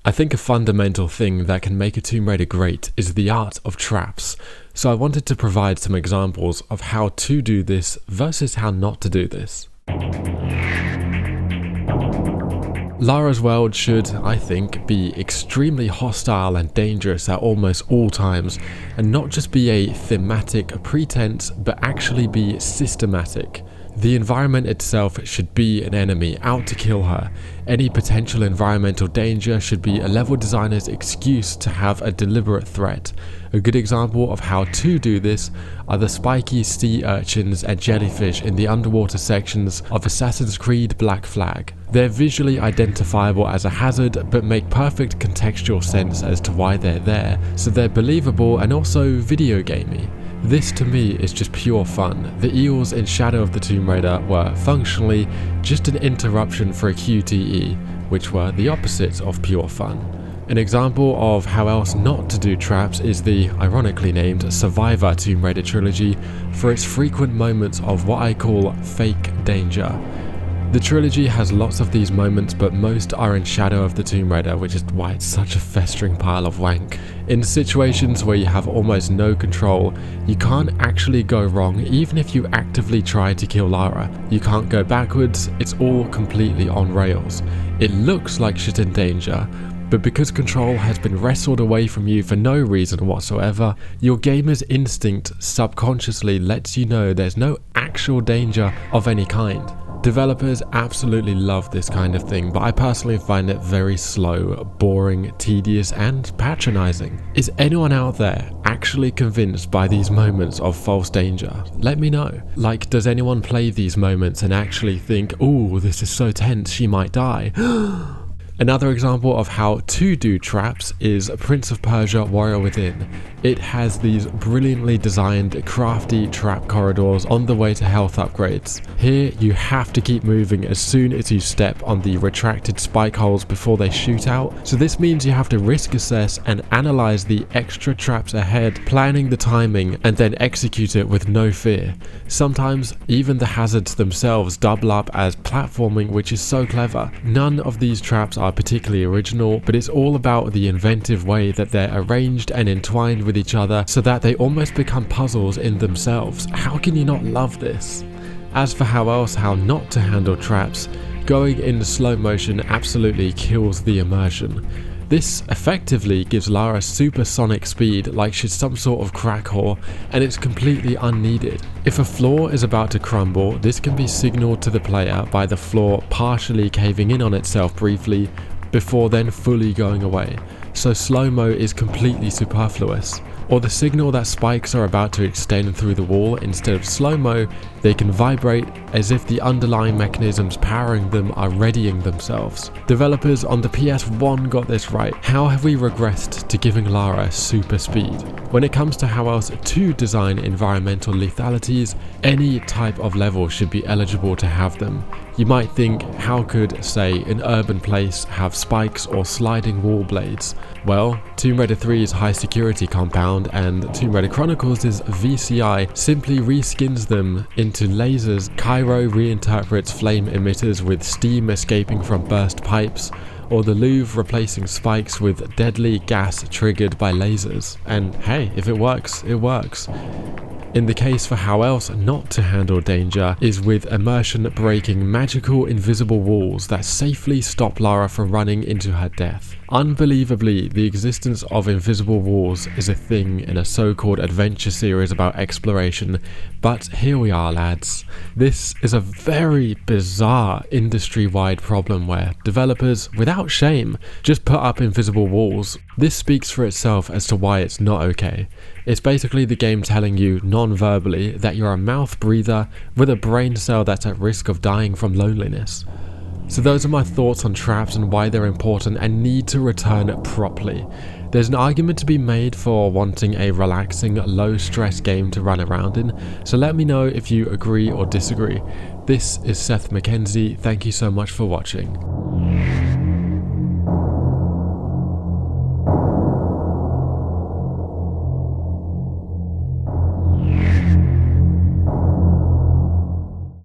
I think a fundamental thing that can make a Tomb Raider great is the art of traps, so I wanted to provide some examples of how to do this versus how not to do this. Lara's world should, I think, be extremely hostile and dangerous at almost all times, and not just be a thematic pretense, but actually be systematic. The environment itself should be an enemy out to kill her. Any potential environmental danger should be a level designer's excuse to have a deliberate threat. A good example of how to do this are the spiky sea urchins and jellyfish in the underwater sections of Assassin's Creed Black Flag. They're visually identifiable as a hazard, but make perfect contextual sense as to why they're there, so they're believable and also video gamey. This to me is just pure fun. The eels in Shadow of the Tomb Raider were functionally just an interruption for a QTE, which were the opposites of pure fun. An example of how else not to do traps is the ironically named Survivor Tomb Raider trilogy for its frequent moments of what I call fake danger. The trilogy has lots of these moments, but most are in Shadow of the Tomb Raider, which is why it's such a festering pile of wank. In situations where you have almost no control, you can't actually go wrong even if you actively try to kill Lara. You can't go backwards, it's all completely on rails. It looks like she's in danger, but because control has been wrestled away from you for no reason whatsoever, your gamer's instinct subconsciously lets you know there's no actual danger of any kind. Developers absolutely love this kind of thing, but I personally find it very slow, boring, tedious, and patronizing. Is anyone out there actually convinced by these moments of false danger? Let me know. Like, does anyone play these moments and actually think, ooh, this is so tense, she might die? Another example of how to do traps is Prince of Persia: Warrior Within. It has these brilliantly designed, crafty trap corridors on the way to health upgrades. Here, you have to keep moving as soon as you step on the retracted spike holes before they shoot out, so this means you have to risk assess and analyze the extra traps ahead, planning the timing, and then execute it with no fear. Sometimes, even the hazards themselves double up as platforming, which is so clever. None of these traps are particularly original, but it's all about the inventive way that they're arranged and entwined with each other so that they almost become puzzles in themselves. How can you not love this? As for how not to handle traps, going in slow motion absolutely kills the immersion. This effectively gives Lara supersonic speed like she's some sort of crack whore, and it's completely unneeded. If a floor is about to crumble, this can be signaled to the player by the floor partially caving in on itself briefly before then fully going away, so slow-mo is completely superfluous. Or the signal that spikes are about to extend through the wall. Instead of slow-mo, they can vibrate as if the underlying mechanisms powering them are readying themselves. Developers on the PS1 got this right. How have we regressed to giving Lara super speed? When it comes to how else to design environmental lethalities, any type of level should be eligible to have them. You might think, how could, say, an urban place have spikes or sliding wall blades? Well, Tomb Raider 3's high security compound and Tomb Raider Chronicles' VCI simply reskins them into lasers. Cairo reinterprets flame emitters with steam escaping from burst pipes, or the Louvre replacing spikes with deadly gas triggered by lasers. And hey, if it works, it works. In the case for how else not to handle danger is with immersion breaking magical invisible walls that safely stop Lara from running into her death. Unbelievably, the existence of invisible walls is a thing in a so-called adventure series about exploration, but here we are, lads. This is a very bizarre industry-wide problem where developers, without shame, just put up invisible walls. This speaks for itself as to why it's not okay. It's basically the game telling you non-verbally that you're a mouth breather with a brain cell that's at risk of dying from loneliness. So those are my thoughts on traps and why they're important and need to return properly. There's an argument to be made for wanting a relaxing, low-stress game to run around in, so let me know if you agree or disagree. This is Seth Mackenzie, thank you so much for watching.